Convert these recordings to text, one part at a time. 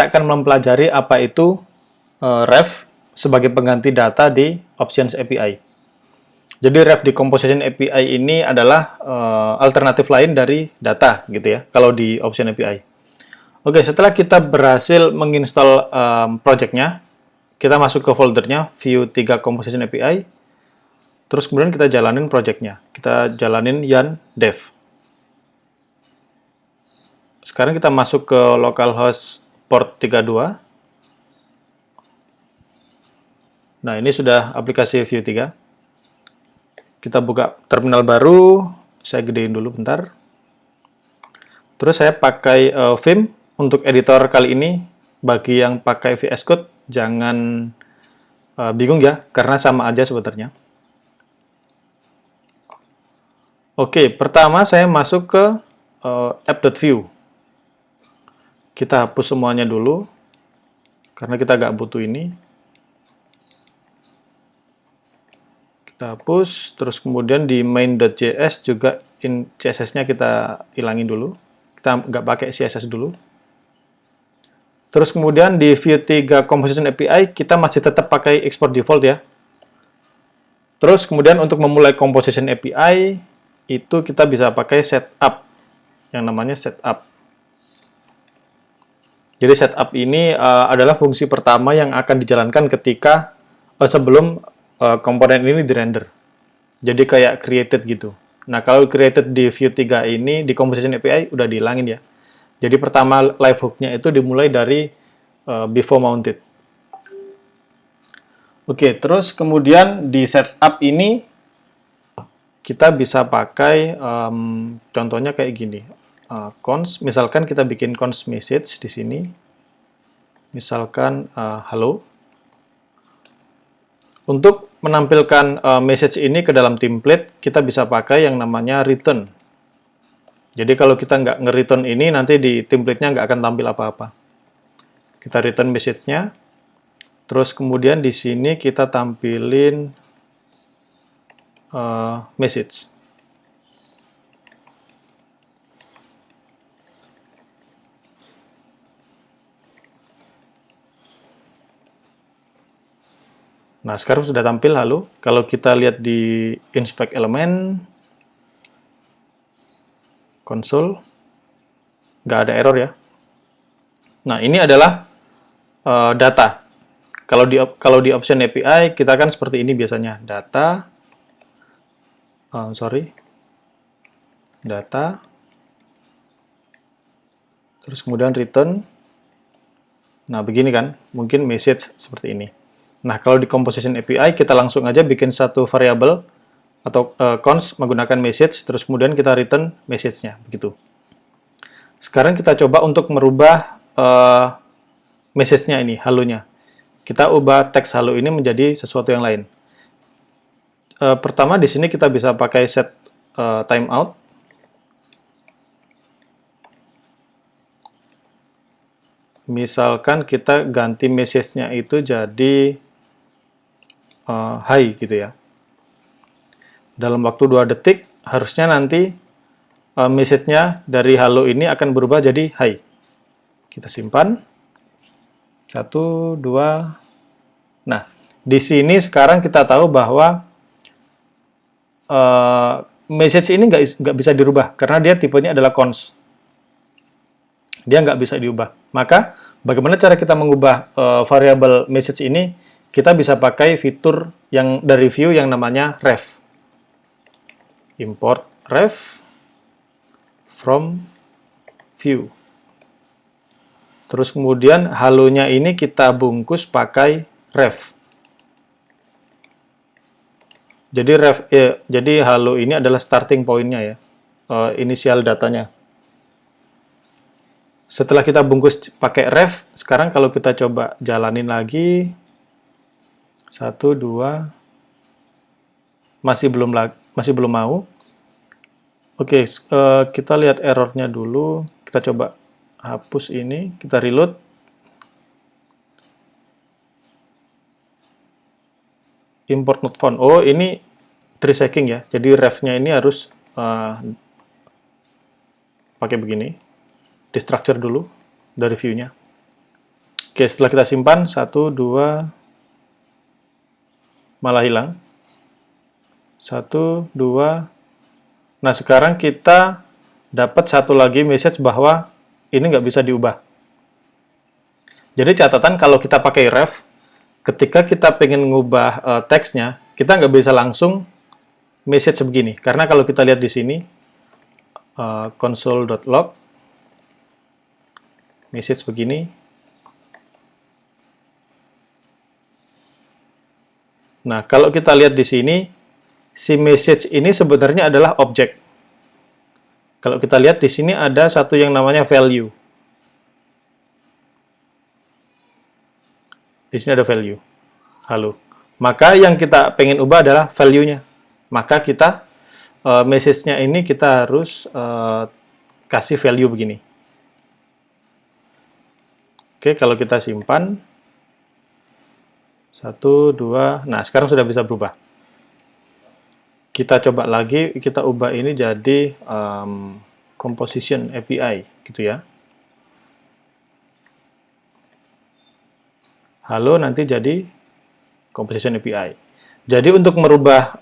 kita akan mempelajari apa itu ref sebagai pengganti data di Options API. Jadi ref decomposition API ini adalah alternatif lain dari data gitu ya, kalau di Option API. Oke, setelah kita berhasil menginstal project-nya, kita masuk ke foldernya View 3 Composition API, terus kemudian kita jalanin project-nya. Kita jalanin yarn dev. Sekarang kita masuk ke localhost port 32. Nah, ini sudah aplikasi View 3. Kita buka terminal baru, saya gedein dulu bentar. Terus saya pakai Vim untuk editor kali ini. Bagi yang pakai VS Code, jangan bingung ya, karena sama aja sebenarnya. Oke, pertama saya masuk ke app.view. Kita hapus semuanya dulu, karena kita nggak butuh ini. Kita hapus, terus kemudian di main.js juga CSS-nya kita hilangin dulu. Kita nggak pakai CSS dulu. Terus kemudian di View 3 Composition API, kita masih tetap pakai export default ya. Terus kemudian untuk memulai Composition API, itu kita bisa pakai setup, yang namanya setup. Jadi setup ini adalah fungsi pertama yang akan dijalankan ketika sebelum komponen ini di-render. Jadi kayak created gitu. Nah, kalau created di View 3 ini, di Composition API, udah dihilangin ya. Jadi pertama live hook-nya itu dimulai dari before mounted. Oke, terus kemudian di setup ini, kita bisa pakai, contohnya kayak gini. Cons, misalkan kita bikin cons message di sini. Misalkan, halo. Untuk menampilkan message ini ke dalam template, kita bisa pakai yang namanya return. Jadi kalau kita nggak nge-return ini, nanti di template-nya nggak akan tampil apa-apa. Kita return message-nya, terus kemudian di sini kita tampilin message. Nah, sekarang sudah tampil halo. Kalau kita lihat di inspect element, console, nggak ada error ya. Nah, ini adalah data. Kalau di Option API, kita kan seperti ini biasanya. Data, data, terus kemudian return. Nah, begini kan, mungkin message seperti ini. Nah, kalau di Composition API, kita langsung aja bikin satu variabel atau cons menggunakan message, terus kemudian kita return message-nya, begitu. Sekarang kita coba untuk merubah message-nya ini, halonya. Kita ubah teks halo ini menjadi sesuatu yang lain. Pertama, di sini kita bisa pakai set timeout. Misalkan kita ganti message-nya itu jadi hi gitu ya. Dalam waktu 2 detik, harusnya nanti message-nya dari halo ini akan berubah jadi hi. Kita simpan. 1, 2. Nah, di sini sekarang kita tahu bahwa message ini nggak bisa dirubah, karena dia tipenya adalah cons. Dia nggak bisa diubah. Maka, bagaimana cara kita mengubah variabel message ini? Kita bisa pakai fitur yang dari view yang namanya ref. Import ref from view. Terus kemudian halonya ini kita bungkus pakai ref. Jadi halo ini adalah starting point-nya ya, inisial datanya. Setelah kita bungkus pakai ref, sekarang kalau kita coba jalanin lagi, 1, 2, masih belum mau. Oke, kita lihat errornya dulu. Kita coba hapus ini, kita reload. Import not found. Oh, ini tree-shaking ya. Jadi ref-nya ini harus pakai begini. Destructure dulu dari view-nya. Oke, setelah kita simpan, 1, 2, malah hilang. 1, 2. Nah, sekarang kita dapat satu lagi message bahwa ini nggak bisa diubah. Jadi catatan kalau kita pakai ref, ketika kita pengen ngubah teksnya, kita nggak bisa langsung message begini. Karena kalau kita lihat di sini, console.log, message begini. Nah, kalau kita lihat di sini, si message ini sebenarnya adalah objek. Kalau kita lihat di sini ada satu yang namanya value. Di sini ada value. Halo. Maka yang kita pengen ubah adalah value-nya. Maka kita, message-nya ini kita harus kasih value begini. Oke, kalau kita simpan. 1, 2, nah sekarang sudah bisa berubah. Kita coba lagi, kita ubah ini jadi composition API, gitu ya. Halo, nanti jadi composition API. Jadi untuk merubah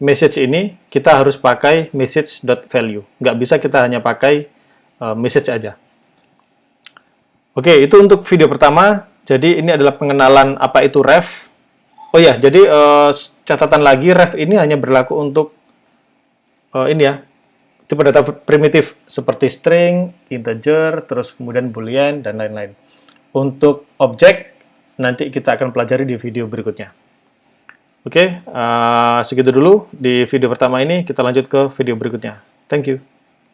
message ini, kita harus pakai message.value. Nggak bisa kita hanya pakai message aja. Oke, itu untuk video pertama. Jadi ini adalah pengenalan apa itu ref. Oh ya, jadi catatan lagi, ref ini hanya berlaku untuk ini ya, tipe data primitif seperti string, integer, terus kemudian boolean, dan lain-lain. Untuk objek, nanti kita akan pelajari di video berikutnya. Oke, segitu dulu di video pertama ini, kita lanjut ke video berikutnya. Thank you.